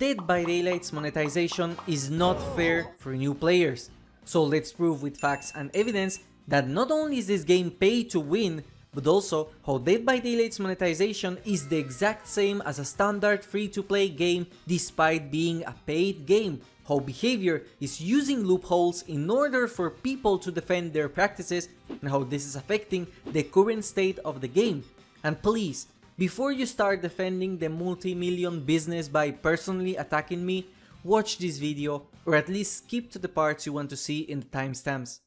Dead by Daylight's monetization is not fair for new players. So let's prove with facts and evidence that not only is this game pay to win, but also how Dead by Daylight's monetization is the exact same as a standard free-to-play game despite being a paid game. How behavior is using loopholes in order for people to defend their practices and how this is affecting the current state of the game. And please, before you start defending the multi-million business by personally attacking me, watch this video or at least skip to the parts you want to see in the timestamps.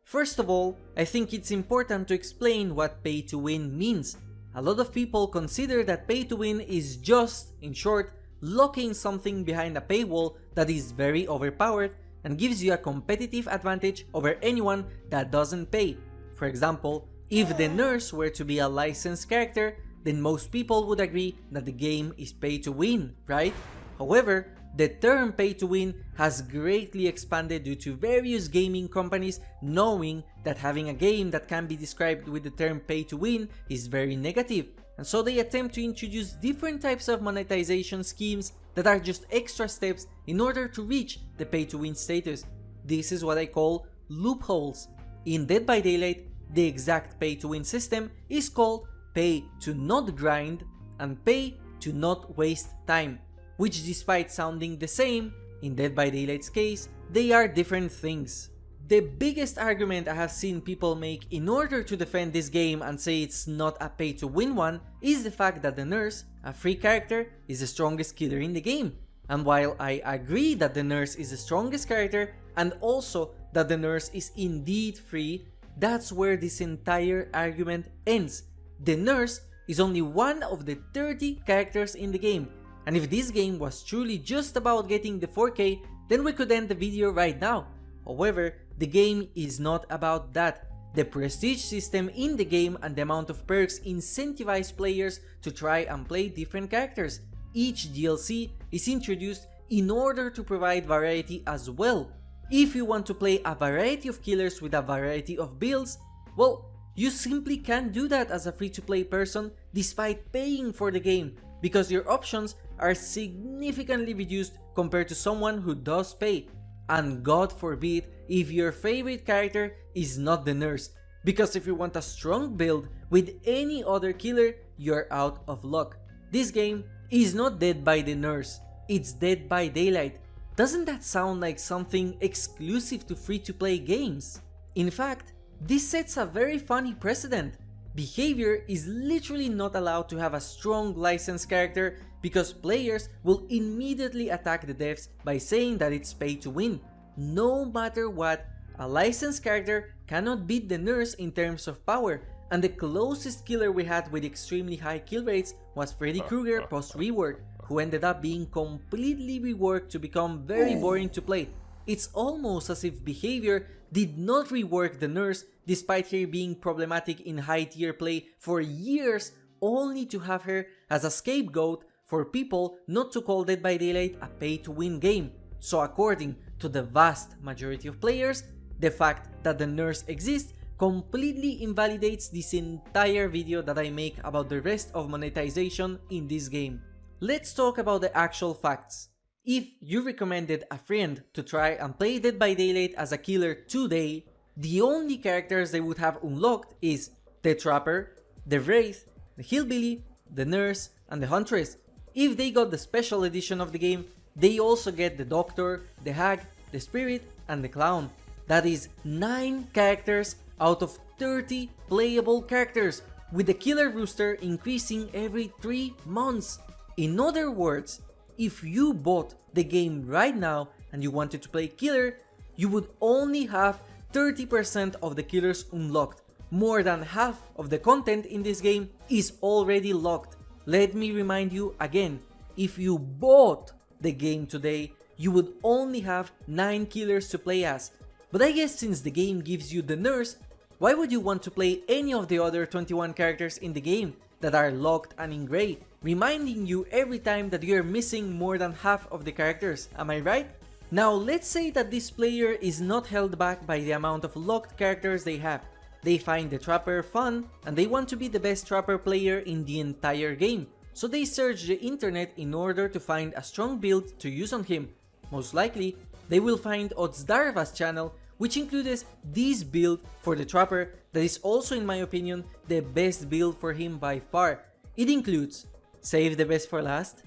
First of all, I think it's important to explain what pay to win means. A lot of people consider that pay to win is just, in short, locking something behind a paywall that is very overpowered and gives you a competitive advantage over anyone that doesn't pay. For example, if the nurse were to be a licensed character, then most people would agree that the game is pay to win, right? However, the term pay to win has greatly expanded due to various gaming companies knowing that having a game that can be described with the term pay to win is very negative, and so they attempt to introduce different types of monetization schemes that are just extra steps in order to reach the pay to win status. This is what I call loopholes. In Dead by Daylight, the exact pay to win system is called pay to not grind and pay to not waste time, which despite sounding the same, in Dead by Daylight's case, they are different things. The biggest argument I have seen people make in order to defend this game and say it's not a pay to win one is the fact that the nurse, a free character, is the strongest killer in the game. And while I agree that the nurse is the strongest character and also that the nurse is indeed free, that's where this entire argument ends. The nurse is only one of the 30 characters in the game. And if this game was truly just about getting the 4K, then we could end the video right now. However, the game is not about that. The prestige system in the game and the amount of perks incentivize players to try and play different characters. Each DLC is introduced in order to provide variety as well. If you want to play a variety of killers with a variety of builds, well, you simply can't do that as a free-to-play person despite paying for the game, because your options are significantly reduced compared to someone who does pay. And God forbid if your favorite character is not the nurse, because if you want a strong build with any other killer, you're out of luck. This game is not Dead by the Nurse, it's Dead by Daylight. Doesn't that sound like something exclusive to free-to-play games? In fact, this sets a very funny precedent. Behavior is literally not allowed to have a strong licensed character because players will immediately attack the devs by saying that it's pay to win. No matter what, a licensed character cannot beat the nurse in terms of power, and the closest killer we had with extremely high kill rates was Freddy Krueger post-rework, who ended up being completely reworked to become very boring to play. It's almost as if behavior did not rework the nurse despite her being problematic in high tier play for years, only to have her as a scapegoat for people not to call Dead by Daylight a pay to win game. So according to the vast majority of players, the fact that the nurse exists completely invalidates this entire video that I make about the rest of monetization in this game. Let's talk about the actual facts. If you recommended a friend to try and play Dead by Daylight as a killer today, the only characters they would have unlocked is the Trapper, the Wraith, the Hillbilly, the Nurse, and the Huntress. If they got the special edition of the game, they also get the Doctor, the Hag, the Spirit, and the Clown. That is 9 characters out of 30 playable characters, with the Killer Rooster increasing every 3 months. In other words, if you bought the game right now and you wanted to play Killer, you would only have 30% of the killers unlocked. More than half of the content in this game is already locked. Let me remind you again, if you bought the game today, you would only have 9 killers to play as. But I guess since the game gives you the nurse, why would you want to play any of the other 21 characters in the game that are locked and in grey, reminding you every time that you're missing more than half of the characters, am I right? Now let's say that this player is not held back by the amount of locked characters they have. They find the Trapper fun and they want to be the best Trapper player in the entire game. so they search the internet in order to find a strong build to use on him. Most likely, they will find Odzdarva's channel, which includes this build for the Trapper that is also, in my opinion, the best build for him by far. It includes Save the Best for Last,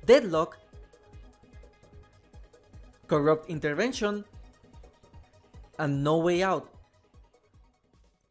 Deadlock, Corrupt Intervention, and No Way Out.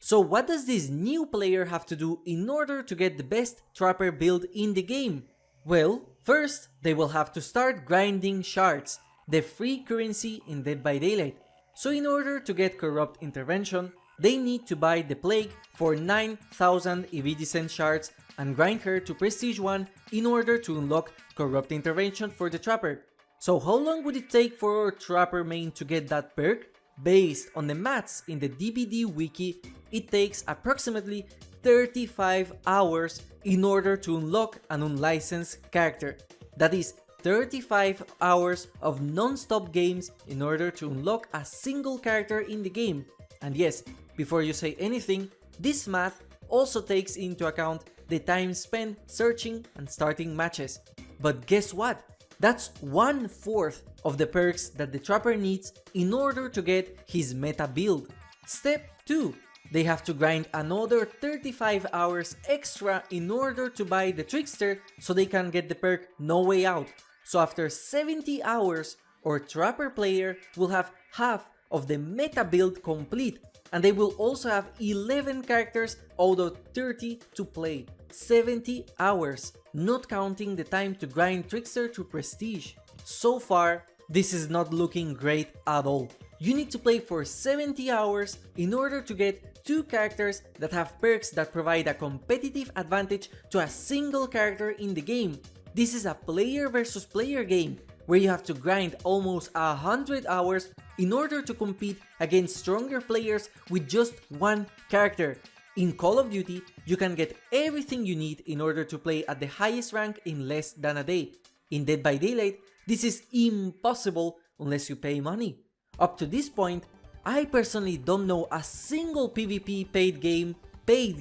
So what does this new player have to do in order to get the best Trapper build in the game? Well, first they will have to start grinding shards, the free currency in Dead by Daylight. So in order to get Corrupt Intervention, they need to buy the Plague for 9,000 Iridescent Shards and grind her to Prestige 1 in order to unlock Corrupt Intervention for the Trapper. So how long would it take for our Trapper main to get that perk? Based on the maths in the DBD wiki, it takes approximately 35 hours in order to unlock an unlicensed character. That is 35 hours of non-stop games in order to unlock a single character in the game. And yes, before you say anything, this math also takes into account the time spent searching and starting matches. But guess what? That's 1/4 of the perks that the Trapper needs in order to get his meta build. Step 2. They have to grind another 35 hours extra in order to buy the Trickster so they can get the perk No Way Out. So after 70 hours, our Trapper player will have half of the meta build complete, and they will also have 11 characters out of 30 to play. 70 hours, not counting the time to grind Trickster to Prestige. So far, this is not looking great at all. You need to play for 70 hours in order to get 2 characters that have perks that provide a competitive advantage to a single character in the game. This is a player versus player game, where you have to grind almost 100 hours in order to compete against stronger players with just one character. In Call of Duty, you can get everything you need in order to play at the highest rank in less than a day. In Dead by Daylight, this is impossible unless you pay money. Up to this point, I personally don't know a single PvP paid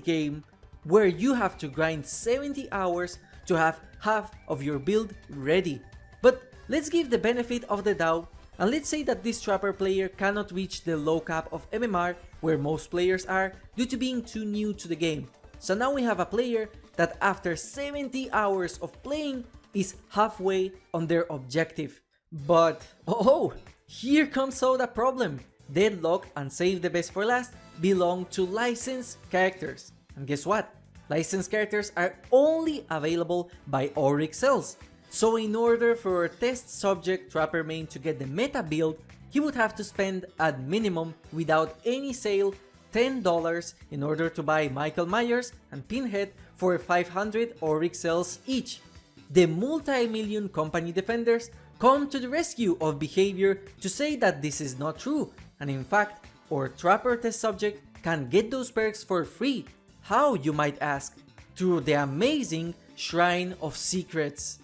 game where you have to grind 70 hours to have half of your build ready. But let's give the benefit of the doubt, and let's say that this Trapper player cannot reach the low cap of MMR where most players are due to being too new to the game. So now we have a player that after 70 hours of playing is halfway on their objective. But oh, here comes out a problem. Deadlock and Save the Best for Last belong to licensed characters. And guess what? Licensed characters are only available by Oryx cells. So in order for our test subject Trapper main to get the meta build, he would have to spend at minimum without any sale $10 in order to buy Michael Myers and Pinhead for 500 Oryx cells each. The multi-million company defenders come to the rescue of behavior to say that this is not true, and in fact, our Trapper test subject can get those perks for free. How, you might ask? Through the amazing Shrine of Secrets.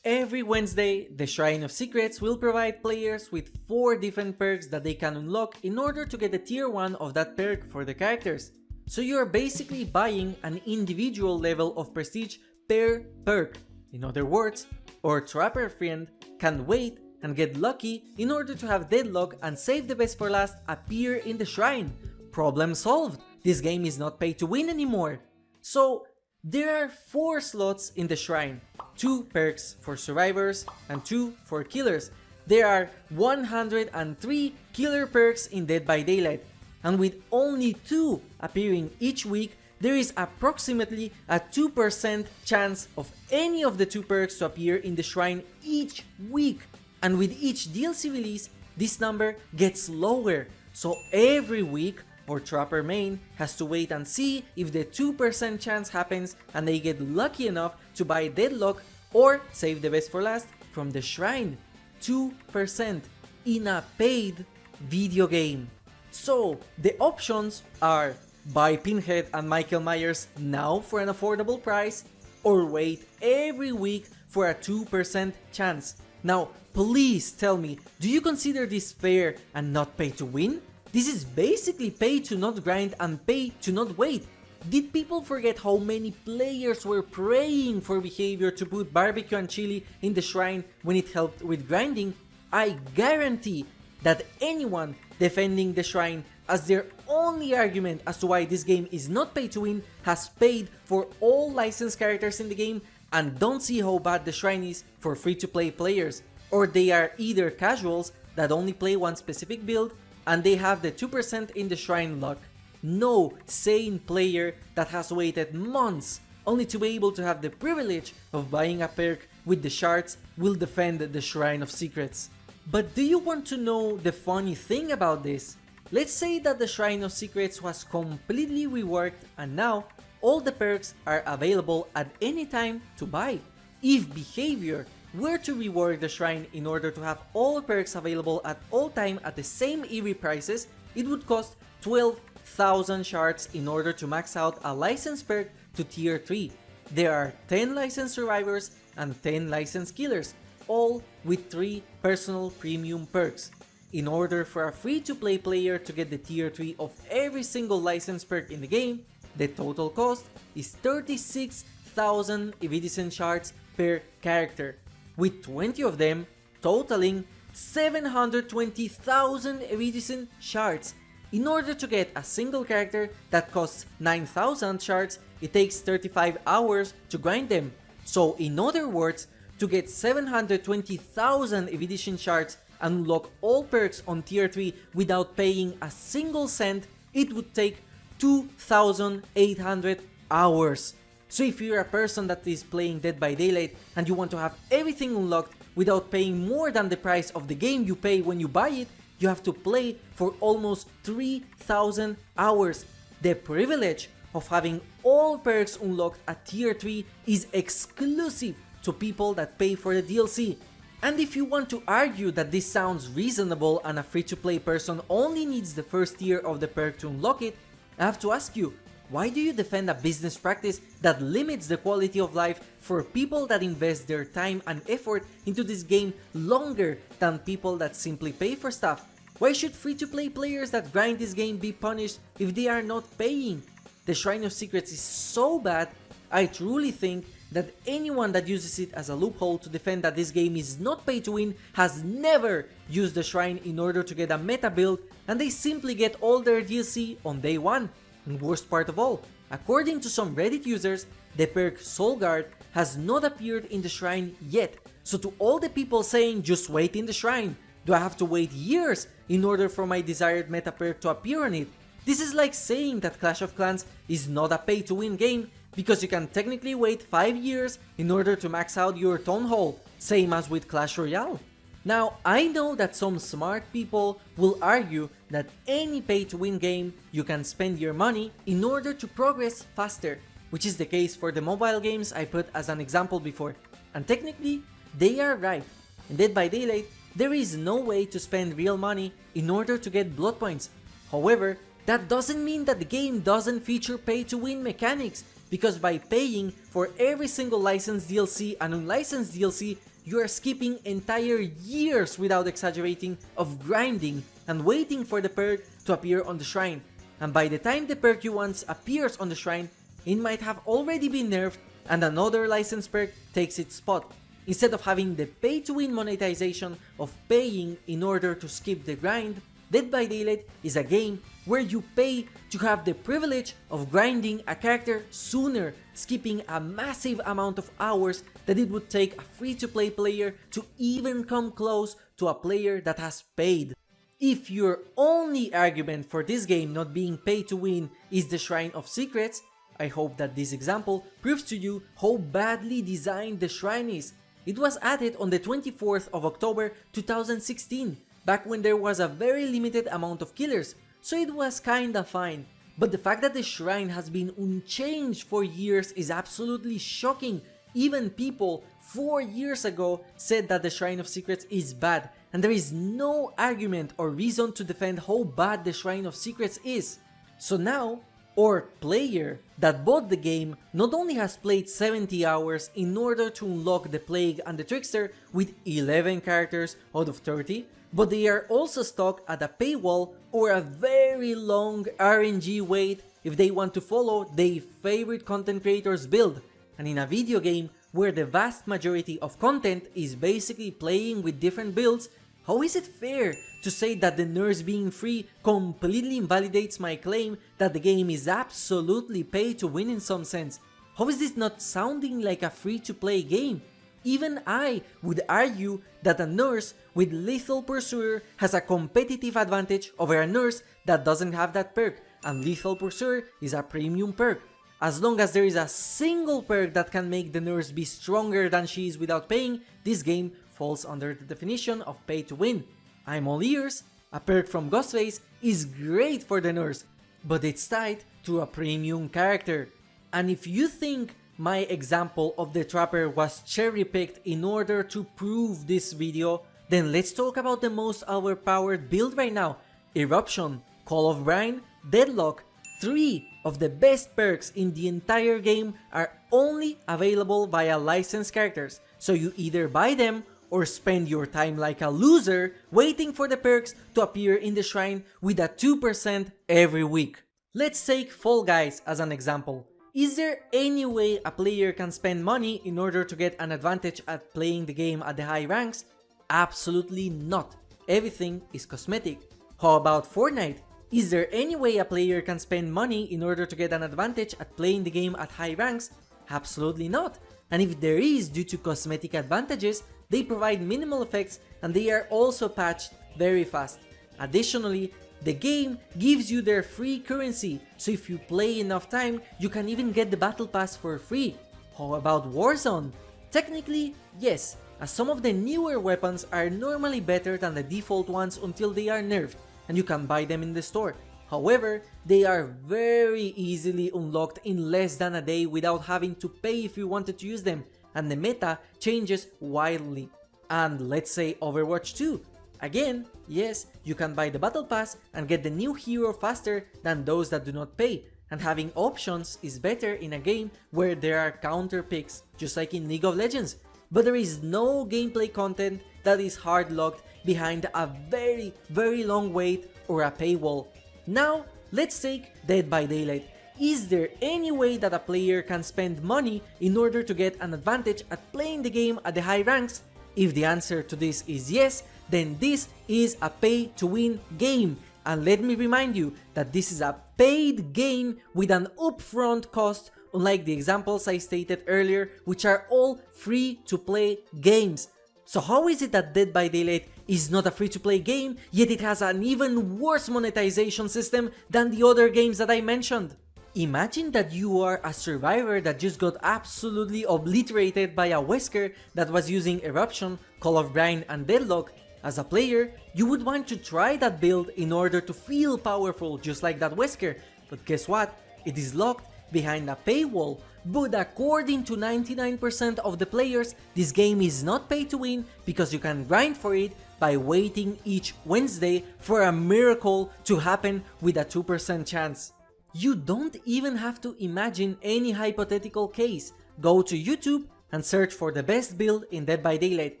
Every Wednesday, the Shrine of Secrets will provide players with 4 different perks that they can unlock in order to get the tier 1 of that perk for the characters. So you are basically buying an individual level of prestige per perk. In other words, our Trapper friend can wait and get lucky in order to have Deadlock and Save the Best for Last appear in the Shrine. Problem solved! This game is not pay to win anymore. So there are 4 slots in the Shrine, 2 perks for survivors and 2 for killers. There are 103 killer perks in Dead by Daylight, and with only 2 appearing each week, there is approximately a 2% chance of any of the 2 perks to appear in the Shrine each week. And with each DLC release, this number gets lower, so every week our Trapper main has to wait and see if the 2% chance happens and they get lucky enough to buy Deadlock or Save the Best for Last from the Shrine. 2% in a paid video game. So the options are buy Pinhead and Michael Myers now for an affordable price, or wait every week for a 2% chance. Now please tell me, do you consider this fair and not pay to win? This is basically pay to not grind and pay to not wait. Did people forget how many players were praying for behavior to put barbecue and chili in the shrine when it helped with grinding? I guarantee that anyone defending the shrine as their only argument as to why this game is not pay to win has paid for all licensed characters in the game and don't see how bad the shrine is for free to play players, or they are either casuals that only play one specific build and they have the 2% in the shrine luck. No sane player that has waited months only to be able to have the privilege of buying a perk with the shards will defend the Shrine of Secrets. But do you want to know the funny thing about this? Let's say that the Shrine of Secrets was completely reworked and now all the perks are available at any time to buy. If behavior were to rework the shrine in order to have all perks available at all time at the same eerie prices, it would cost 12,000 shards in order to max out a licensed perk to tier 3. There are 10 licensed survivors and 10 licensed killers, all with 3 personal premium perks. In order for a free-to-play player to get the tier 3 of every single licensed perk in the game, the total cost is 36,000 Iridescent Shards per character, with 20 of them totaling 720,000 Iridescent Shards. In order to get a single character that costs 9,000 shards, it takes 35 hours to grind them. So in other words, to get 720,000 Iridescent Shards and unlock all perks on tier 3 without paying a single cent, it would take 2,800 hours. So if you're a person that is playing Dead by Daylight and you want to have everything unlocked without paying more than the price of the game you pay when you buy it, you have to play for almost 3,000 hours. The privilege of having all perks unlocked at tier 3 is exclusive to people that pay for the DLC. And if you want to argue that this sounds reasonable and a free-to-play person only needs the first tier of the perk to unlock it, I have to ask you, why do you defend a business practice that limits the quality of life for people that invest their time and effort into this game longer than people that simply pay for stuff? Why should free-to-play players that grind this game be punished if they are not paying? The Shrine of Secrets is so bad, I truly think that anyone that uses it as a loophole to defend that this game is not pay to win has never used the shrine in order to get a meta build, and they simply get all their DLC on day 1. And worst part of all, according to some Reddit users, the perk Soul Guard has not appeared in the shrine yet. So to all the people saying just wait in the shrine, do I have to wait years in order for my desired meta perk to appear on it? This is like saying that Clash of Clans is not a pay to win game because you can technically wait 5 years in order to max out your Town Hall, same as with Clash Royale. Now, I know that some smart people will argue that any pay-to-win game you can spend your money in order to progress faster, which is the case for the mobile games I put as an example before. And technically, they are right. In Dead by Daylight, there is no way to spend real money in order to get blood points. However, that doesn't mean that the game doesn't feature pay-to-win mechanics, because by paying for every single licensed DLC and unlicensed DLC, you are skipping entire years without exaggerating of grinding and waiting for the perk to appear on the shrine. And by the time the perk you want appears on the shrine, it might have already been nerfed and another licensed perk takes its spot. Instead of having the pay to win monetization of paying in order to skip the grind, Dead by Daylight is a game where you pay to have the privilege of grinding a character sooner, skipping a massive amount of hours that it would take a free-to-play player to even come close to a player that has paid. If your only argument for this game not being pay to win is the Shrine of Secrets, I hope that this example proves to you how badly designed the shrine is. It was added on the 24th of October 2016, back when there was a very limited amount of killers, so it was kinda fine. But the fact that the shrine has been unchanged for years is absolutely shocking. Even people 4 years ago said that the Shrine of Secrets is bad, and there is no argument or reason to defend how bad the Shrine of Secrets is. So now, our player that bought the game not only has played 70 hours in order to unlock the Plague and the Trickster with 11 characters out of 30, but they are also stuck at a paywall or a very long RNG wait if they want to follow their favorite content creators build. And in a video game where the vast majority of content is basically playing with different builds, how is it fair to say that the nerfs being free completely invalidates my claim that the game is absolutely pay to win in some sense? How is this not sounding like a free-to-play game? Even I would argue that a nurse with Lethal Pursuer has a competitive advantage over a nurse that doesn't have that perk, and Lethal Pursuer is a premium perk. As long as there is a single perk that can make the nurse be stronger than she is without paying, this game falls under the definition of pay to win. I'm all ears. A perk from Ghostface is great for the nurse, but it's tied to a premium character. And if you think my example of the Trapper was cherry-picked in order to prove this video, then let's talk about the most overpowered build right now. Eruption, Call of Brine, Deadlock. 3 of the best perks in the entire game are only available via licensed characters, so you either buy them or spend your time like a loser waiting for the perks to appear in the shrine with a 2% every week. Let's take Fall Guys as an example. Is there any way a player can spend money in order to get an advantage at playing the game at the high ranks? Absolutely not. Everything is cosmetic. How about Fortnite? Is there any way a player can spend money in order to get an advantage at playing the game at high ranks? Absolutely not. And if there is due to cosmetic advantages, they provide minimal effects and they are also patched very fast. Additionally, the game gives you their free currency, so if you play enough time, you can even get the battle pass for free. How about Warzone? Technically, yes, as some of the newer weapons are normally better than the default ones until they are nerfed, and you can buy them in the store. However, they are very easily unlocked in less than a day without having to pay if you wanted to use them, and the meta changes wildly. And let's say Overwatch 2. Again, yes, you can buy the battle pass and get the new hero faster than those that do not pay, and having options is better in a game where there are counter picks, just like in League of Legends. But there is no gameplay content that is hard locked behind a very long wait or a paywall. Now, let's take Dead by Daylight. Is there any way that a player can spend money in order to get an advantage at playing the game at the high ranks? If the answer to this is yes, then this is a pay-to-win game. And let me remind you that this is a paid game with an upfront cost, unlike the examples I stated earlier, which are all free-to-play games. So how is it that Dead by Daylight is not a free-to-play game, yet it has an even worse monetization system than the other games that I mentioned? Imagine that you are a survivor that just got absolutely obliterated by a Wesker that was using Eruption, Call of Brine and Deadlock. As a player, you would want to try that build in order to feel powerful just like that Wesker, but guess what? It is locked behind a paywall. But according to 99% of the players, this game is not pay to win because you can grind for it by waiting each Wednesday for a miracle to happen with a 2% chance. You don't even have to imagine any hypothetical case. Go to YouTube and search for the best build in Dead by Daylight,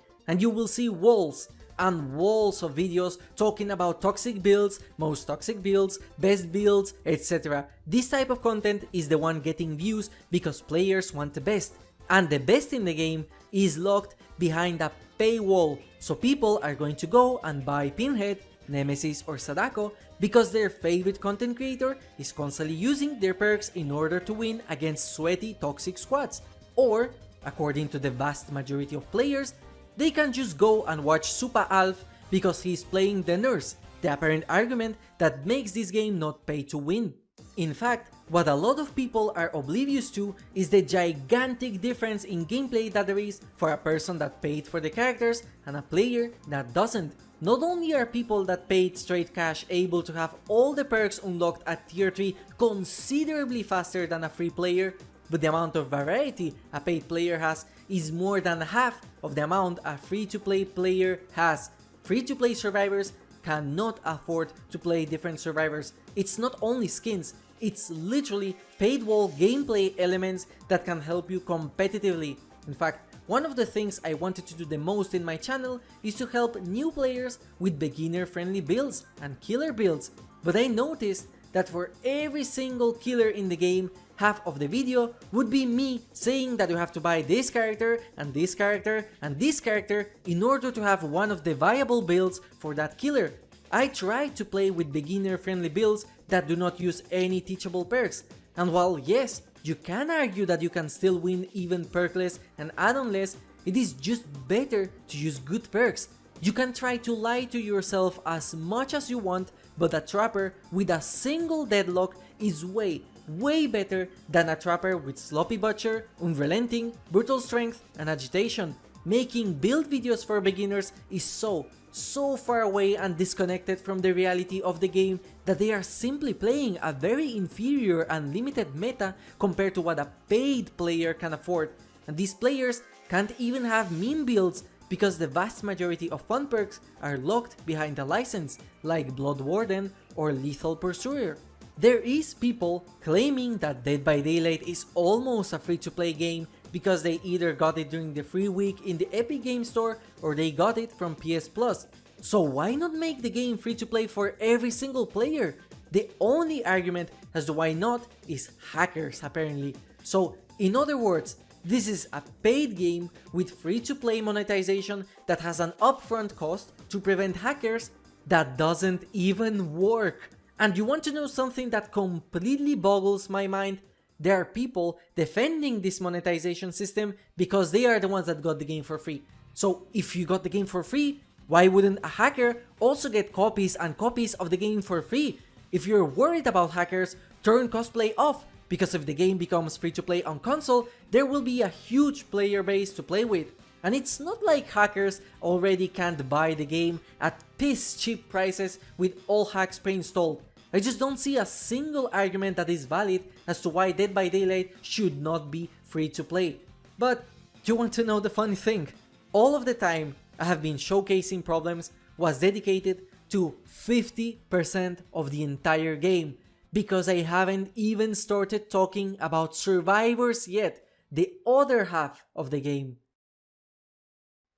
and you will see walls and walls of videos talking about toxic builds, most toxic builds, best builds, etc. This type of content is the one getting views because players want the best, and the best in the game is locked behind a paywall, so people are going to go and buy Pinhead, Nemesis or Sadako because their favorite content creator is constantly using their perks in order to win against sweaty toxic squads. Or, according to the vast majority of players, they can just go and watch Supa Alf because he's playing the nurse, the apparent argument that makes this game not pay to win. In fact, what a lot of people are oblivious to is the gigantic difference in gameplay that there is for a person that paid for the characters and a player that doesn't. Not only are people that paid straight cash able to have all the perks unlocked at tier 3 considerably faster than a free player, but the amount of variety a paid player has is more than half of the amount a free-to-play player has. Free-to-play survivors cannot afford to play different survivors. It's not only skins, it's literally paid wall gameplay elements that can help you competitively. In fact, one of the things I wanted to do the most in my channel is to help new players with beginner-friendly builds and killer builds, but I noticed that for every single killer in the game, half of the video would be me saying that you have to buy this character and this character and this character in order to have one of the viable builds for that killer. I tried to play with beginner friendly builds that do not use any teachable perks, and while yes, you can argue that you can still win even perkless and add-onless, it is just better to use good perks. You can try to lie to yourself as much as you want, but a trapper with a single deadlock is way better than a trapper with sloppy butcher, unrelenting, brutal strength and agitation. Making build videos for beginners is so far away and disconnected from the reality of the game that they are simply playing a very inferior and limited meta compared to what a paid player can afford, and these players can't even have meme builds because the vast majority of fun perks are locked behind a license, like Blood Warden or Lethal Pursuer. There is people claiming that Dead by Daylight is almost a free-to-play game because they either got it during the free week in the Epic Game Store or they got it from PS Plus. So why not make the game free-to-play for every single player? The only argument as to why not is hackers apparently. So in other words, this is a paid game with free-to-play monetization that has an upfront cost to prevent hackers that doesn't even work. And you want to know something that completely boggles my mind? There are people defending this monetization system because they are the ones that got the game for free. So if you got the game for free, why wouldn't a hacker also get copies and copies of the game for free? If you're worried about hackers, turn cosplay off, because if the game becomes free to play on console, there will be a huge player base to play with. And it's not like hackers already can't buy the game at piss cheap prices with all hacks pre-installed. I just don't see a single argument that is valid as to why Dead by Daylight should not be free to play. But you want to know the funny thing? All of the time I have been showcasing problems was dedicated to 50% of the entire game, because I haven't even started talking about survivors yet, the other half of the game.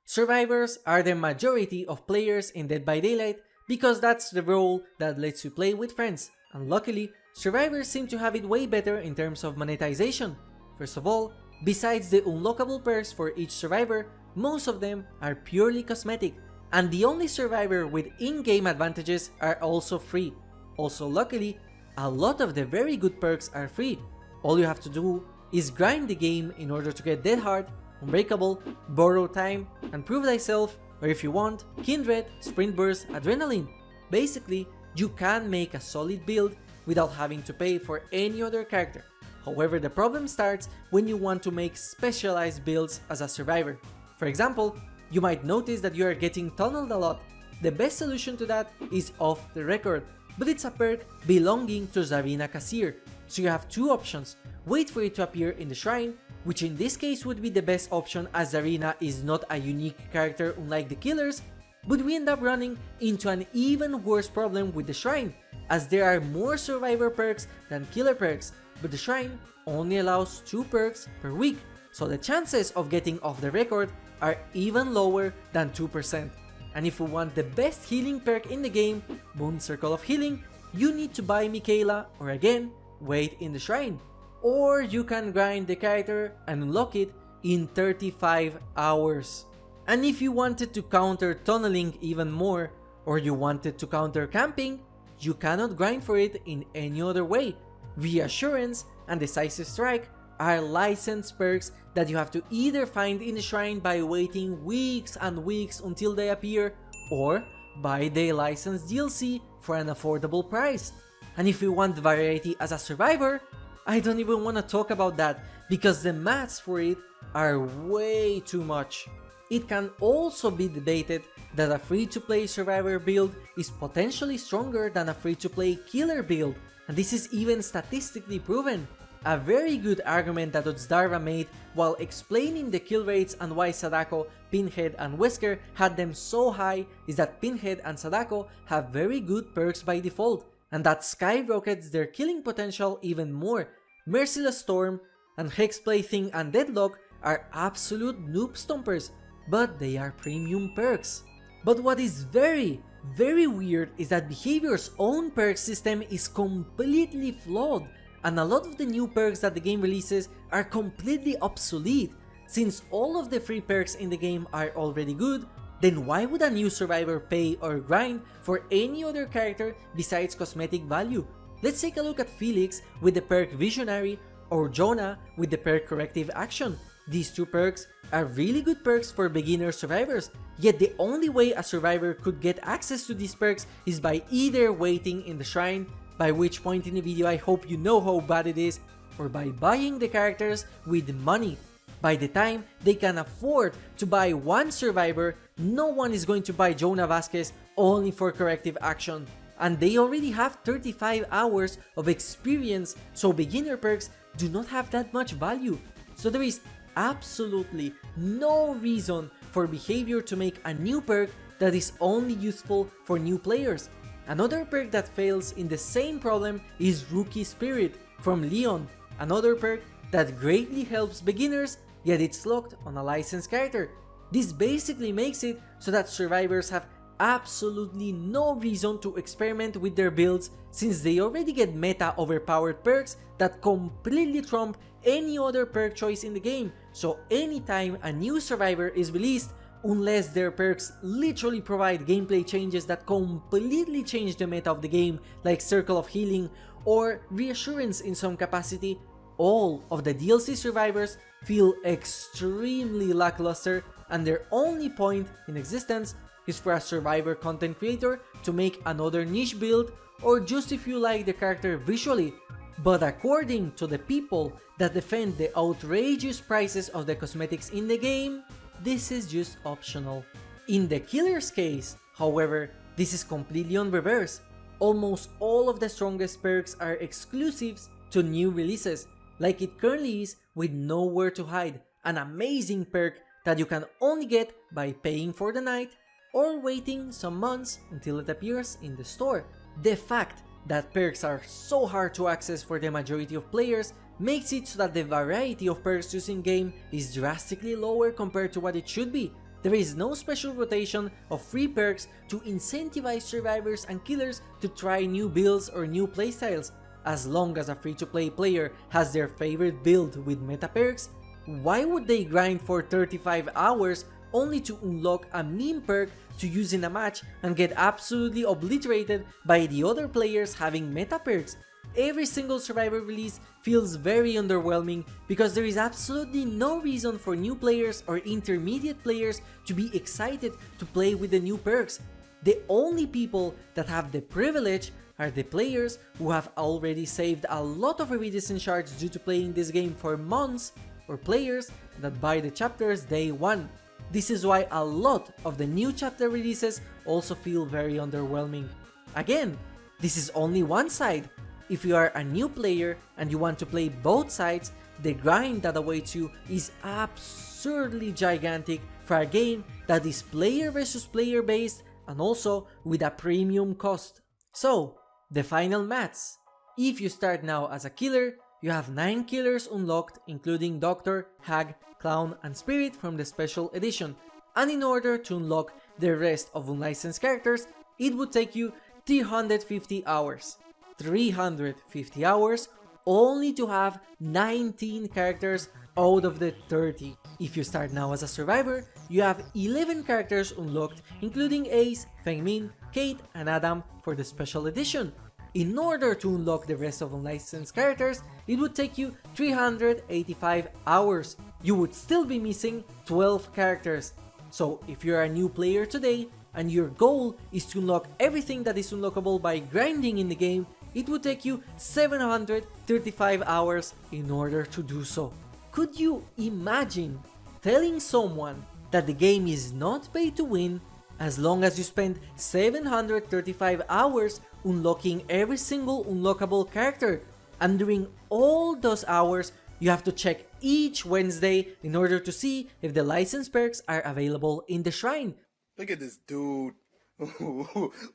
Survivors are the majority of players in Dead by Daylight because that's the role that lets you play with friends, and luckily, survivors seem to have it way better in terms of monetization. First of all, besides the unlockable perks for each survivor, most of them are purely cosmetic, and the only survivor with in-game advantages are also free. Also luckily, a lot of the very good perks are free. All you have to do is grind the game in order to get Dead Hard, Unbreakable, Borrow Time, and Prove Thyself, or if you want, Kindred, Sprint Burst, Adrenaline. Basically, you can make a solid build without having to pay for any other character. However, the problem starts when you want to make specialized builds as a survivor. For example, you might notice that you are getting tunneled a lot. The best solution to that is Off the Record, but it's a perk belonging to Zarina Kasir, so you have two options: wait for it to appear in the shrine, which in this case would be the best option as Zarina is not a unique character unlike the killers, but we end up running into an even worse problem with the shrine, as there are more survivor perks than killer perks, but the shrine only allows 2 perks per week, so the chances of getting Off the Record are even lower than 2%. And if you want the best healing perk in the game, Moon Circle of Healing, you need to buy Michaela or again, wait in the shrine. Or you can grind the character and unlock it in 35 hours. And if you wanted to counter tunneling even more, or you wanted to counter camping, you cannot grind for it in any other way. Reassurance and Decisive Strike are licensed perks that you have to either find in the shrine by waiting weeks and weeks until they appear, or buy the licensed DLC for an affordable price. And if you want variety as a survivor, I don't even want to talk about that, because the maths for it are way too much. It can also be debated that a free-to-play survivor build is potentially stronger than a free-to-play killer build, and this is even statistically proven. A very good argument that Utsdarva made while explaining the kill rates and why Sadako, Pinhead and Wesker had them so high is that Pinhead and Sadako have very good perks by default, and that skyrockets their killing potential even more. Merciless Storm and Hex Plaything and Deadlock are absolute noob stompers, but they are premium perks. But what is very weird is that Behavior's own perk system is completely flawed, and a lot of the new perks that the game releases are completely obsolete. Since all of the free perks in the game are already good, then why would a new survivor pay or grind for any other character besides cosmetic value? Let's take a look at Felix with the perk Visionary or Jonah with the perk Corrective Action. These two perks are really good perks for beginner survivors, yet the only way a survivor could get access to these perks is by either waiting in the shrine, by which point in the video I hope you know how bad it is, or by buying the characters with money. By the time they can afford to buy one survivor, no one is going to buy Jonah Vasquez only for Corrective Action. And they already have 35 hours of experience, so beginner perks do not have that much value. So there is absolutely no reason for Behavior to make a new perk that is only useful for new players. Another perk that fails in the same problem is Rookie Spirit from Leon, another perk that greatly helps beginners, yet it's locked on a licensed character. This basically makes it so that survivors have absolutely no reason to experiment with their builds, since they already get meta overpowered perks that completely trump any other perk choice in the game. So anytime a new survivor is released, unless their perks literally provide gameplay changes that completely change the meta of the game, like Circle of Healing or Reassurance in some capacity, all of the DLC survivors feel extremely lackluster, and their only point in existence is for a survivor content creator to make another niche build, or just if you like the character visually. But according to the people that defend the outrageous prices of the cosmetics in the game, this is just optional. In the killer's case, however, this is completely on reverse. Almost all of the strongest perks are exclusives to new releases, like it currently is with Nowhere to Hide, an amazing perk that you can only get by paying for the night or waiting some months until it appears in the store. The fact that perks are so hard to access for the majority of players makes it so that the variety of perks used in game is drastically lower compared to what it should be. There is no special rotation of free perks to incentivize survivors and killers to try new builds or new playstyles. As long as a free-to-play player has their favorite build with meta perks, why would they grind for 35 hours only to unlock a meme perk to use in a match and get absolutely obliterated by the other players having meta perks? Every single survivor release feels very underwhelming because there is absolutely no reason for new players or intermediate players to be excited to play with the new perks. The only people that have the privilege are the players who have already saved a lot of Iridescent Shards due to playing this game for months, or players that buy the chapters day one. This is why a lot of the new chapter releases also feel very underwhelming. Again, this is only one side. If you are a new player and you want to play both sides, the grind that awaits you is absurdly gigantic for a game that is player versus player based and also with a premium cost. So, the final maths. If you start now as a killer, you have 9 killers unlocked, including Doctor, Hag, Clown and Spirit from the special edition, and in order to unlock the rest of unlicensed characters, it would take you 350 hours. 350 hours only to have 19 characters out of the 30. If you start now as a survivor, you have 11 characters unlocked, including Ace, Fengmin, Kate and Adam for the special edition. In order to unlock the rest of unlicensed characters, it would take you 385 hours. You would still be missing 12 characters. So if you're a new player today and your goal is to unlock everything that is unlockable by grinding in the game, it would take you 735 hours in order to do so. Could you imagine telling someone that the game is not pay to win as long as you spend 735 hours unlocking every single unlockable character, and during all those hours you have to check each Wednesday in order to see if the licensed perks are available in the shrine? Look at this dude.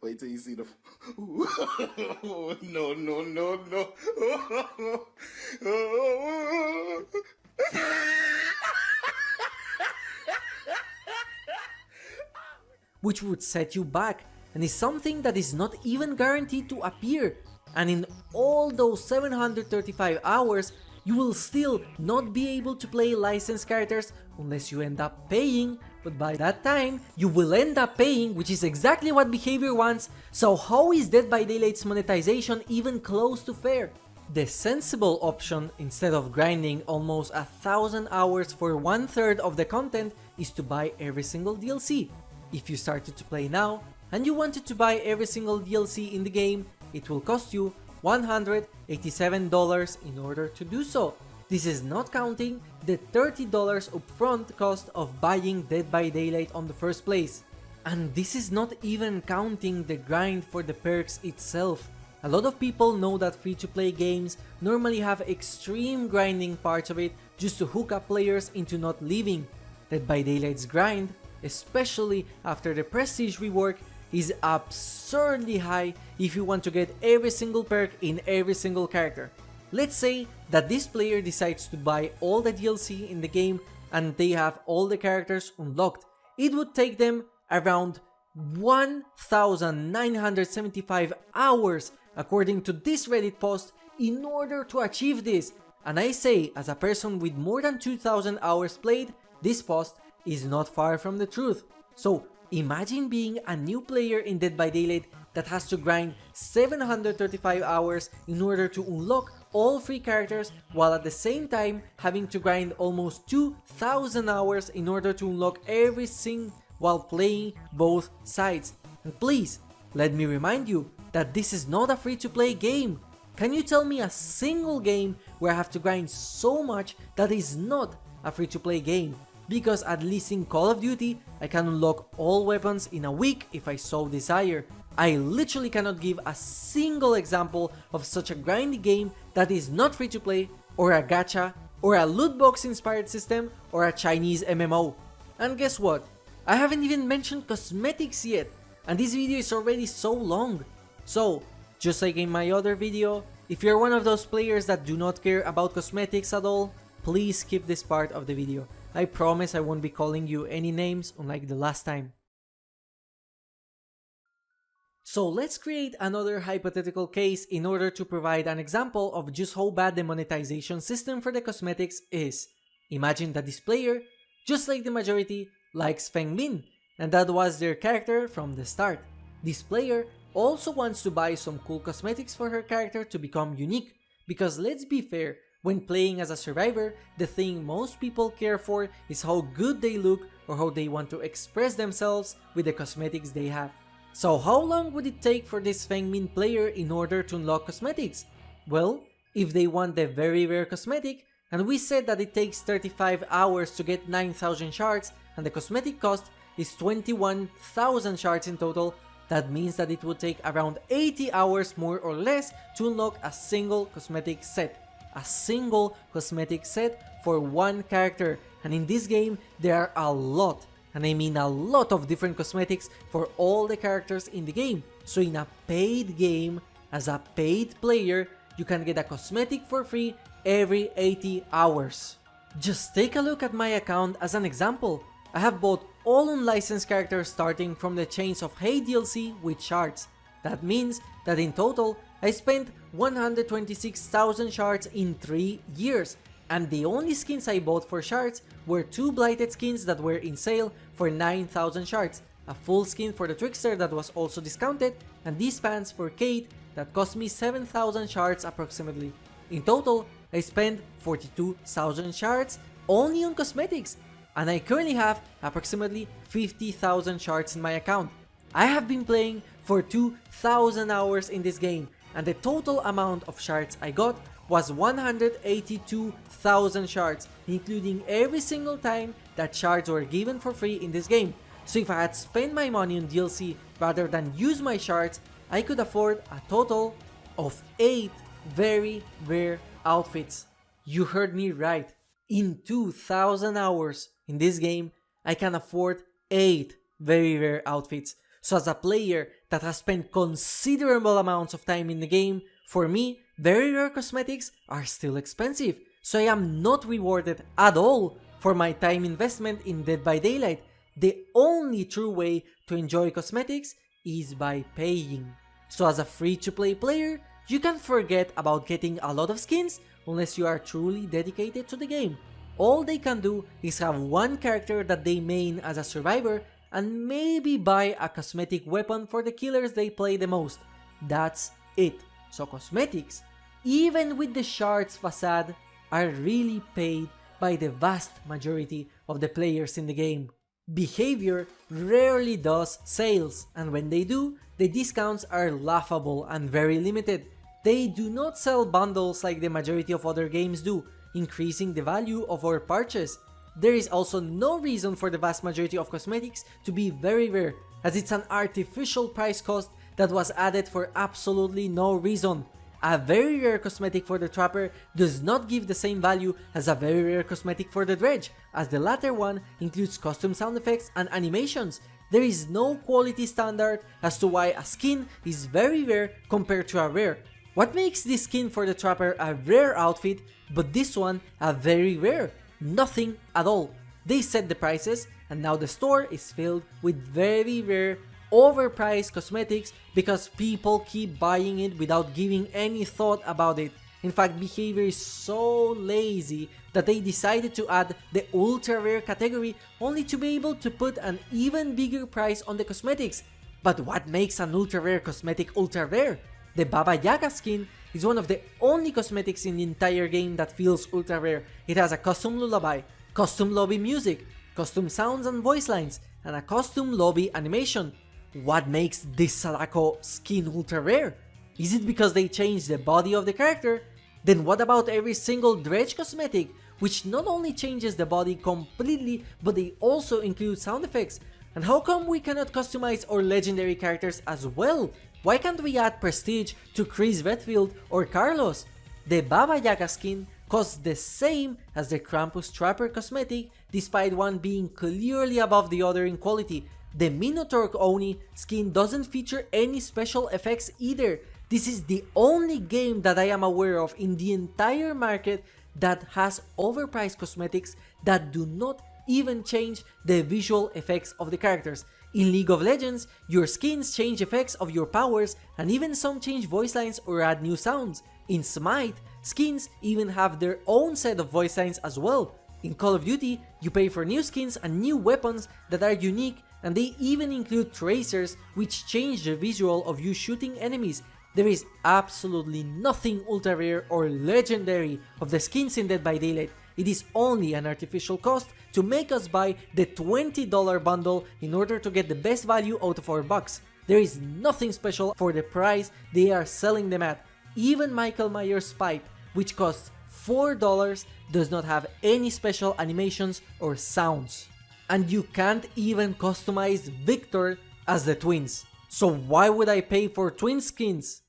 Wait till you see the. No, no, no, no. which would set you back, and is something that is not even guaranteed to appear. And in all those 735 hours, you will still not be able to play licensed characters unless you end up paying, but by that time you will end up paying, which is exactly what behavior wants. So how is Dead by Daylight's monetization even close to fair? The sensible option, instead of grinding almost 1,000 hours for 1/3 of the content, is to buy every single DLC. If you started to play now and you wanted to buy every single DLC in the game, it will cost you $187 in order to do so. This is not counting the $30 upfront cost of buying Dead by Daylight on the first place. And this is not even counting the grind for the perks itself. A lot of people know that free-to-play games normally have extreme grinding parts of it just to hook up players into not leaving. Dead by Daylight's grind, especially after the prestige rework, is absurdly high if you want to get every single perk in every single character. Let's say that this player decides to buy all the DLC in the game and they have all the characters unlocked. It would take them around 1,975 hours according to this Reddit post in order to achieve this. And I say, as a person with more than 2,000 hours played, this post is not far from the truth. So imagine being a new player in Dead by Daylight that has to grind 735 hours in order to unlock all free characters, while at the same time having to grind almost 2,000 hours in order to unlock everything while playing both sides. And please, let me remind you that this is not a free-to-play game. Can you tell me a single game where I have to grind so much that is not a free-to-play game? Because at least in Call of Duty, I can unlock all weapons in a week if I so desire. I literally cannot give a single example of such a grindy game that is not free to play, or a gacha, or a loot box inspired system, or a Chinese MMO. And guess what? I haven't even mentioned cosmetics yet, and this video is already so long. So, just like in my other video, if you're one of those players that do not care about cosmetics at all, please skip this part of the video. I promise I won't be calling you any names unlike the last time. So let's create another hypothetical case in order to provide an example of just how bad the monetization system for the cosmetics is. Imagine that this player, just like the majority, likes Feng Min, and that was their character from the start. This player also wants to buy some cool cosmetics for her character to become unique, because let's be fair, when playing as a survivor, the thing most people care for is how good they look or how they want to express themselves with the cosmetics they have. So how long would it take for this Feng Min player in order to unlock cosmetics? Well, if they want the very rare cosmetic, and we said that it takes 35 hours to get 9,000 shards, and the cosmetic cost is 21,000 shards in total, that means that it would take around 80 hours more or less to unlock a single cosmetic set. A single cosmetic set for one character, and in this game there are a lot, and I mean a lot of different cosmetics for all the characters in the game. So in a paid game, as a paid player, you can get a cosmetic for free every 80 hours. Just take a look at my account as an example. I have bought all unlicensed characters starting from the Chains of Hate DLC with shards. That means that in total, I spent 126,000 shards in 3 years, and the only skins I bought for shards were 2 blighted skins that were in sale for 9,000 shards, a full skin for the Trickster that was also discounted, and these pants for Kate that cost me 7,000 shards approximately. In total, I spent 42,000 shards only on cosmetics, and I currently have approximately 50,000 shards in my account. I have been playing for 2,000 hours in this game, and the total amount of shards I got was 182,000 shards, including every single time that shards were given for free in this game. So if I had spent my money on DLC rather than use my shards, I could afford a total of 8 very rare outfits. You heard me right. In 2,000 hours in this game, I can afford 8 very rare outfits. So as a player that has spent considerable amounts of time in the game, for me, very rare cosmetics are still expensive. So I am not rewarded at all for my time investment in Dead by Daylight. the only true way to enjoy cosmetics is by paying. So as a free-to-play player, you can forget about getting a lot of skins unless you are truly dedicated to the game. All they can do is have one character that they main as a survivor and maybe buy a cosmetic weapon for the killers they play the most. That's it. So cosmetics, even with the shards facade, are really paid by the vast majority of the players in the game. Behavior rarely does sales, and when they do, the discounts are laughable and very limited. They do not sell bundles like the majority of other games do, increasing the value of our purchase. There is also no reason for the vast majority of cosmetics to be very rare, as it's an artificial price cost that was added for absolutely no reason. A very rare cosmetic for the Trapper does not give the same value as a very rare cosmetic for the Dredge, as the latter one includes custom sound effects and animations. There is no quality standard as to why a skin is very rare compared to a rare. What makes this skin for the Trapper a rare outfit, but this one a very rare? Nothing at all. They set the prices, and now the store is filled with very rare, overpriced cosmetics because people keep buying it without giving any thought about it. In fact, behavior is so lazy that they decided to add the ultra rare category only to be able to put an even bigger price on the cosmetics. But what makes an ultra rare cosmetic ultra rare? The Baba Yaga skin is one of the only cosmetics in the entire game that feels ultra rare. It has a custom lullaby, custom lobby music, custom sounds and voice lines, and a custom lobby animation. What makes this Sadako skin ultra rare? Is it because they changed the body of the character? Then what about every single Dredge cosmetic, which not only changes the body completely, but they also include sound effects? And how come we cannot customize our legendary characters as well? Why can't we add prestige to Chris Redfield or Carlos? The Baba Yaga skin costs the same as the Krampus Trapper cosmetic, despite one being clearly above the other in quality. The Minotaur Oni skin doesn't feature any special effects either. This is the only game that I am aware of in the entire market that has overpriced cosmetics that do not even change the visual effects of the characters. In League of Legends, your skins change effects of your powers and even some change voice lines or add new sounds. In Smite, skins even have their own set of voice lines as well. In Call of Duty, you pay for new skins and new weapons that are unique, and they even include tracers which change the visual of you shooting enemies. There is absolutely nothing ultra rare or legendary of the skins in Dead by Daylight. It is only an artificial cost to make us buy the $20 bundle in order to get the best value out of our bucks. There is nothing special for the price they are selling them at. Even Michael Myers' pipe, which costs $4, does not have any special animations or sounds. And you can't even customize Victor as the twins. So why would I pay for twin skins?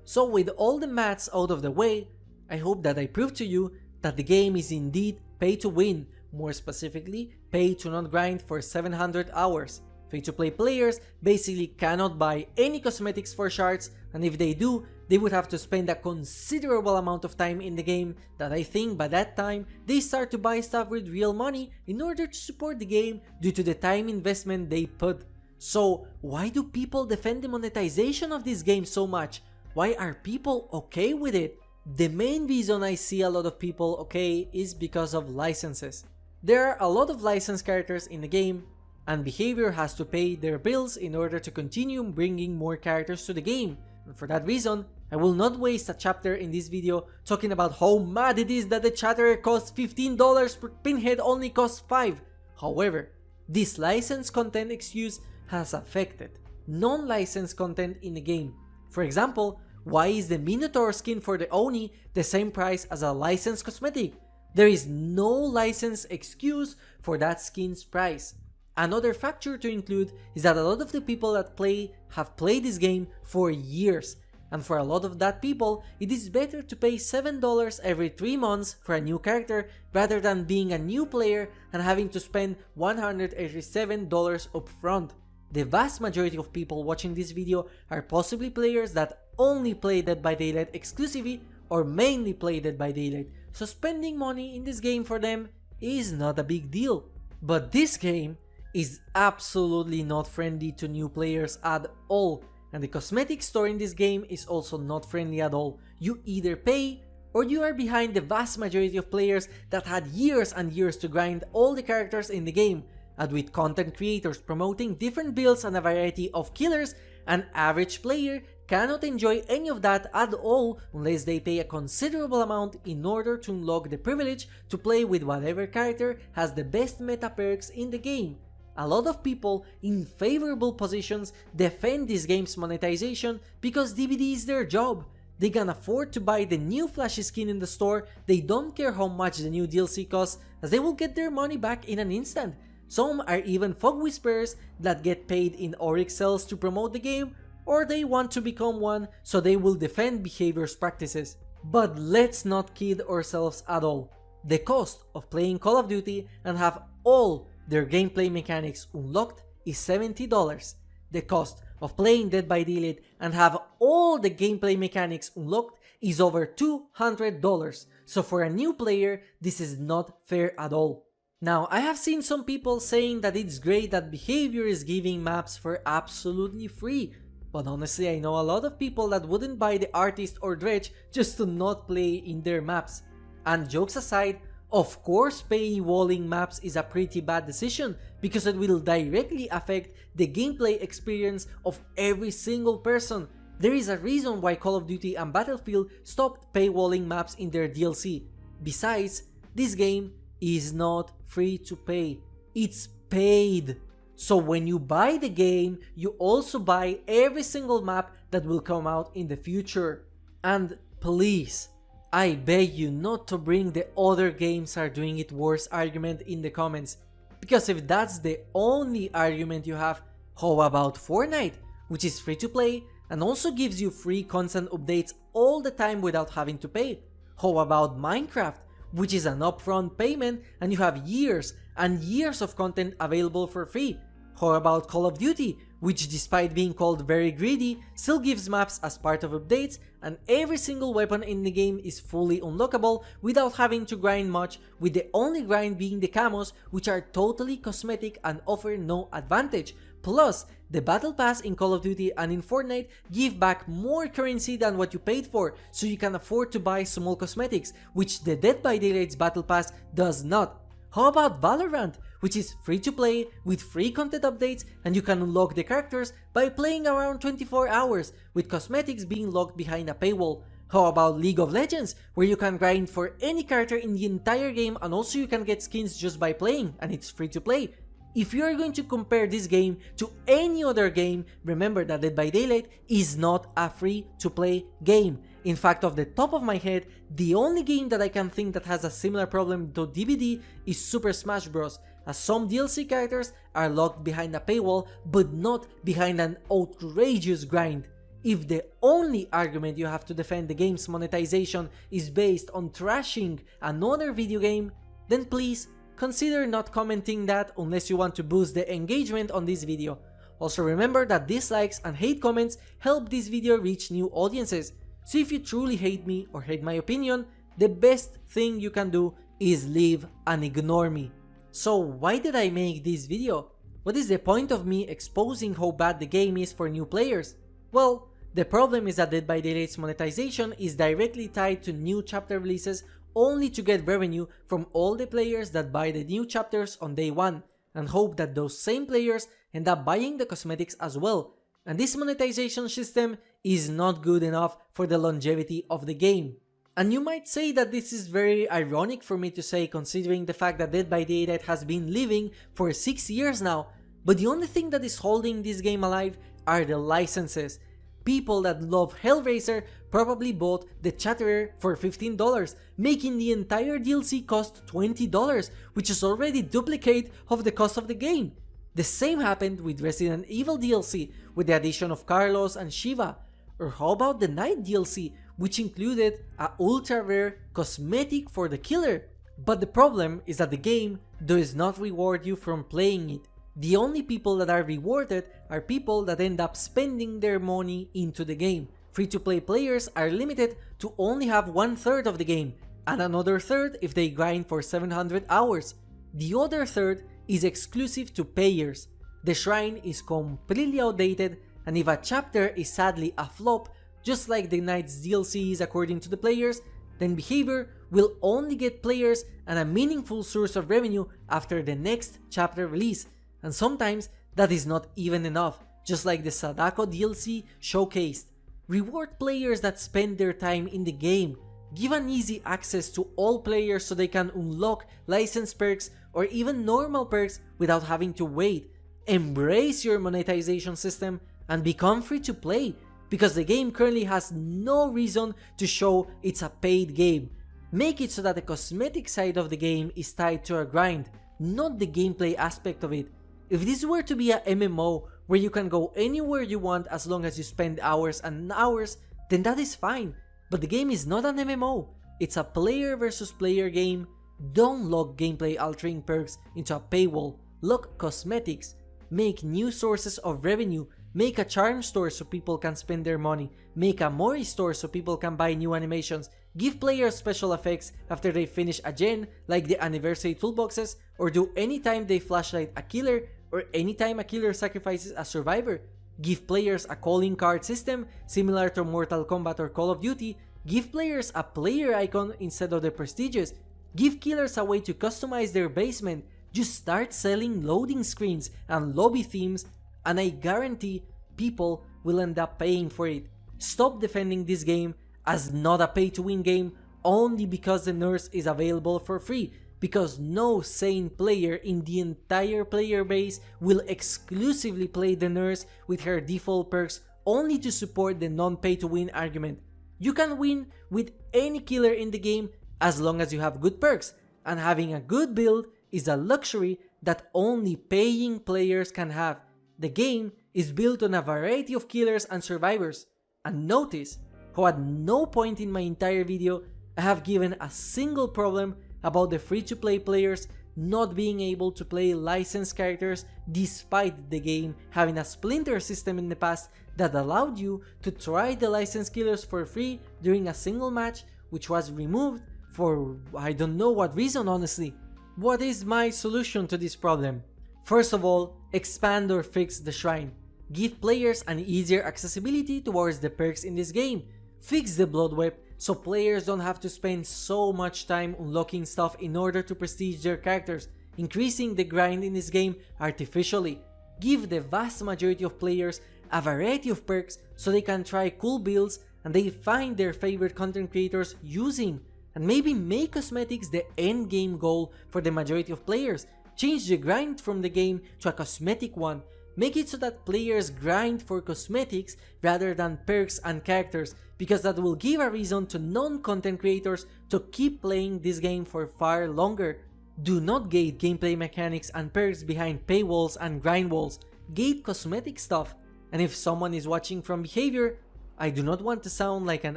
So with all the maths out of the way, I hope that I proved to you that the game is indeed pay to win, more specifically pay to not grind for 700 hours. Free-to-play players basically cannot buy any cosmetics for shards, and if they do, they would have to spend a considerable amount of time in the game that I think by that time they start to buy stuff with real money in order to support the game due to the time investment they put. So why do people defend the monetization of this game so much? Why are people okay with it? The main reason I see a lot of people okay is because of licenses. There are a lot of licensed characters in the game, and Behavior has to pay their bills in order to continue bringing more characters to the game. And for that reason, I will not waste a chapter in this video talking about how mad it is that the Chatterer costs $15 but Pinhead only costs $5. However, this licensed content excuse has affected non-licensed content in the game. For example, why is the Minotaur skin for the Oni the same price as a licensed cosmetic? There is no license excuse for that skin's price. Another factor to include is that a lot of the people that play have played this game for years, and for a lot of that people, it is better to pay $7 every 3 months for a new character rather than being a new player and having to spend $187 upfront. The vast majority of people watching this video are possibly players that only play Dead by Daylight exclusively or mainly play Dead by Daylight, so spending money in this game for them is not a big deal. But this game is absolutely not friendly to new players at all, and the cosmetic store in this game is also not friendly at all. You either pay or you are behind the vast majority of players that had years and years to grind all the characters in the game, and with content creators promoting different builds and a variety of killers, an average player cannot enjoy any of that at all unless they pay a considerable amount in order to unlock the privilege to play with whatever character has the best meta perks in the game. A lot of people in favorable positions defend this game's monetization because DVD is their job. They can afford to buy the new flashy skin in the store, they don't care how much the new DLC costs as they will get their money back in an instant. Some are even fog whisperers that get paid in Oryx cells to promote the game, or they want to become one so they will defend behavior's practices. But let's not kid ourselves at all. The cost of playing Call of Duty and have all their gameplay mechanics unlocked is $70. The cost of playing Dead by Daylight and have all the gameplay mechanics unlocked is over $200. So for a new player, this is not fair at all. Now, I have seen some people saying that it's great that Behavior is giving maps for absolutely free, but honestly I know a lot of people that wouldn't buy the Artist or Dredge just to not play in their maps. And jokes aside, of course paywalling maps is a pretty bad decision because it will directly affect the gameplay experience of every single person. There is a reason why Call of Duty and Battlefield stopped paywalling maps in their DLC. Besides, this game is not free to play, it's paid. So when you buy the game, you also buy every single map that will come out in the future. And please, I beg you not to bring the other games are doing it worse argument in the comments, because if that's the only argument you have, how about Fortnite, which is free to play and also gives you free constant updates all the time without having to pay? How about Minecraft, which is an upfront payment and you have years and years of content available for free? How about Call of Duty, which despite being called very greedy, still gives maps as part of updates and every single weapon in the game is fully unlockable without having to grind much, with the only grind being the camos, which are totally cosmetic and offer no advantage. Plus, the Battle Pass in Call of Duty and in Fortnite give back more currency than what you paid for, so you can afford to buy small cosmetics, which the Dead by Daylight's Battle Pass does not. How about Valorant, which is free to play with free content updates and you can unlock the characters by playing around 24 hours, with cosmetics being locked behind a paywall? How about League of Legends, where you can grind for any character in the entire game and also you can get skins just by playing and it's free to play? If you are going to compare this game to any other game, remember that Dead by Daylight is not a free to play game. In fact, off the top of my head, the only game that I can think that has a similar problem to DBD is Super Smash Bros, as some DLC characters are locked behind a paywall but not behind an outrageous grind. If the only argument you have to defend the game's monetization is based on trashing another video game, then please consider not commenting that unless you want to boost the engagement on this video. Also remember that dislikes and hate comments help this video reach new audiences. So if you truly hate me or hate my opinion, the best thing you can do is leave and ignore me. So why did I make this video? What is the point of me exposing how bad the game is for new players? Well, the problem is that Dead by Daylight's monetization is directly tied to new chapter releases only to get revenue from all the players that buy the new chapters on day one, and hope that those same players end up buying the cosmetics as well. And this monetization system is not good enough for the longevity of the game. And you might say that this is very ironic for me to say, considering the fact that Dead by Daylight has been living for 6 years now, but the only thing that is holding this game alive are the licenses. People that love Hellraiser probably bought the Chatterer for $15, making the entire DLC cost $20, which is already duplicate of the cost of the game. The same happened with Resident Evil DLC with the addition of Carlos and Shiva. Or how about the Night DLC, which included a ultra rare cosmetic for the killer? But the problem is that the game does not reward you from playing it. The only people that are rewarded are people that end up spending their money into the game. Free-to-play players are limited to only have 1/3 of the game, and another third if they grind for 700 hours. The other third is exclusive to payers. The shrine is completely outdated, and if a chapter is sadly a flop, just like the Knight's DLC is according to the players, then behavior will only get players and a meaningful source of revenue after the next chapter release, and sometimes that is not even enough, just like the Sadako DLC showcased. Reward players that spend their time in the game. Give an easy access to all players so they can unlock licensed perks or even normal perks without having to wait. Embrace your monetization system and become free to play, because the game currently has no reason to show it's a paid game. Make it so that the cosmetic side of the game is tied to a grind, not the gameplay aspect of it. If this were to be a MMO where you can go anywhere you want as long as you spend hours and hours, then that is fine. But the game is not an MMO, it's a player versus player game. Don't lock gameplay altering perks into a paywall, lock cosmetics, make new sources of revenue, make a charm store so people can spend their money, make a Mori store so people can buy new animations, give players special effects after they finish a gen like the anniversary toolboxes, or do anytime they flashlight a killer or anytime a killer sacrifices a survivor. Give players a calling card system similar to Mortal Kombat or Call of Duty, give players a player icon instead of the prestigious, give killers a way to customize their basement, just start selling loading screens and lobby themes, and I guarantee people will end up paying for it. Stop defending this game as not a pay-to-win game only because the nurse is available for free, because no sane player in the entire player base will exclusively play the nurse with her default perks only to support the non-pay-to-win argument. You can win with any killer in the game as long as you have good perks, and having a good build is a luxury that only paying players can have. The game is built on a variety of killers and survivors, and notice how at no point in my entire video I have given a single problem about the free-to-play players not being able to play licensed characters despite the game having a splinter system in the past that allowed you to try the licensed killers for free during a single match, which was removed for I don't know what reason honestly. What is my solution to this problem? First of all, expand or fix the shrine. Give players an easier accessibility towards the perks in this game. Fix the blood web so players don't have to spend so much time unlocking stuff in order to prestige their characters, increasing the grind in this game artificially. Give the vast majority of players a variety of perks so they can try cool builds and they find their favorite content creators using, and maybe make cosmetics the end game goal for the majority of players. Change the grind from the game to a cosmetic one. Make it so that players grind for cosmetics rather than perks and characters, because that will give a reason to non-content creators to keep playing this game for far longer. Do not gate gameplay mechanics and perks behind paywalls and grind walls. Gate cosmetic stuff. And if someone is watching from behavior, I do not want to sound like an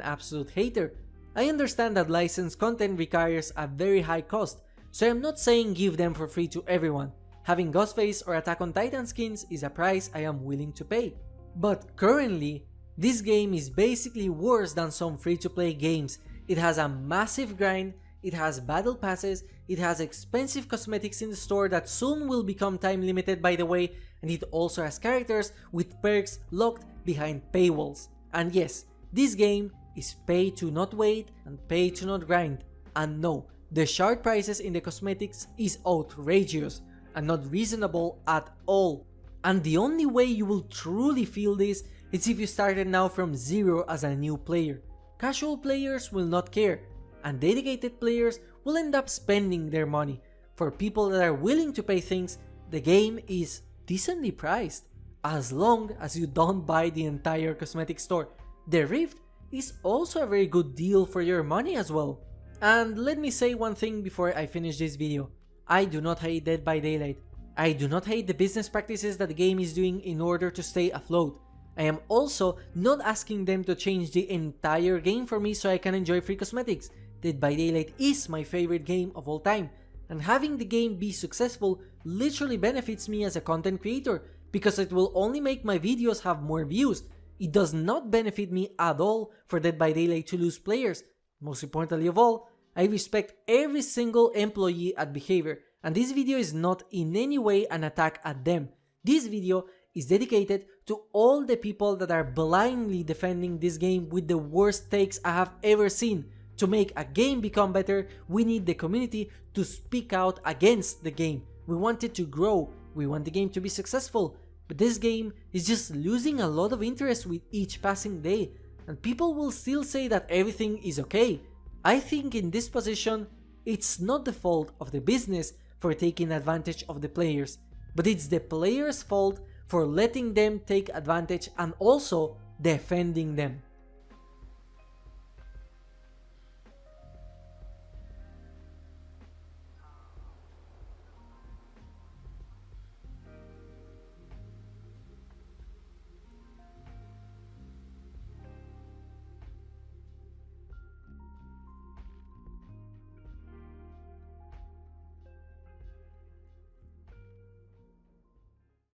absolute hater. I understand that licensed content requires a very high cost, so I'm not saying give them for free to everyone. Having Ghostface or Attack on Titan skins is a price I am willing to pay. But currently, this game is basically worse than some free-to-play games. It has a massive grind, it has battle passes, it has expensive cosmetics in the store that soon will become time limited by the way, and it also has characters with perks locked behind paywalls. And yes, this game is pay to not wait and pay to not grind. And no, the shard prices in the cosmetics is outrageous and not reasonable at all. And the only way you will truly feel this is if you started now from zero as a new player. Casual players will not care, and dedicated players will end up spending their money. For people that are willing to pay things, the game is decently priced, as long as you don't buy the entire cosmetic store. The Rift is also a very good deal for your money as well. And let me say one thing before I finish this video. I do not hate Dead by Daylight. I do not hate the business practices that the game is doing in order to stay afloat. I am also not asking them to change the entire game for me so I can enjoy free cosmetics. Dead by Daylight is my favorite game of all time, and having the game be successful literally benefits me as a content creator because it will only make my videos have more views. It does not benefit me at all for Dead by Daylight to lose players. Most importantly of all, I respect every single employee at Behavior, and this video is not in any way an attack at them. This video is dedicated to all the people that are blindly defending this game with the worst takes I have ever seen. To make a game become better, we need the community to speak out against the game. We want it to grow, we want the game to be successful, but this game is just losing a lot of interest with each passing day, and people will still say that everything is okay. I think in this position, it's not the fault of the business for taking advantage of the players, but it's the players' fault for letting them take advantage and also defending them.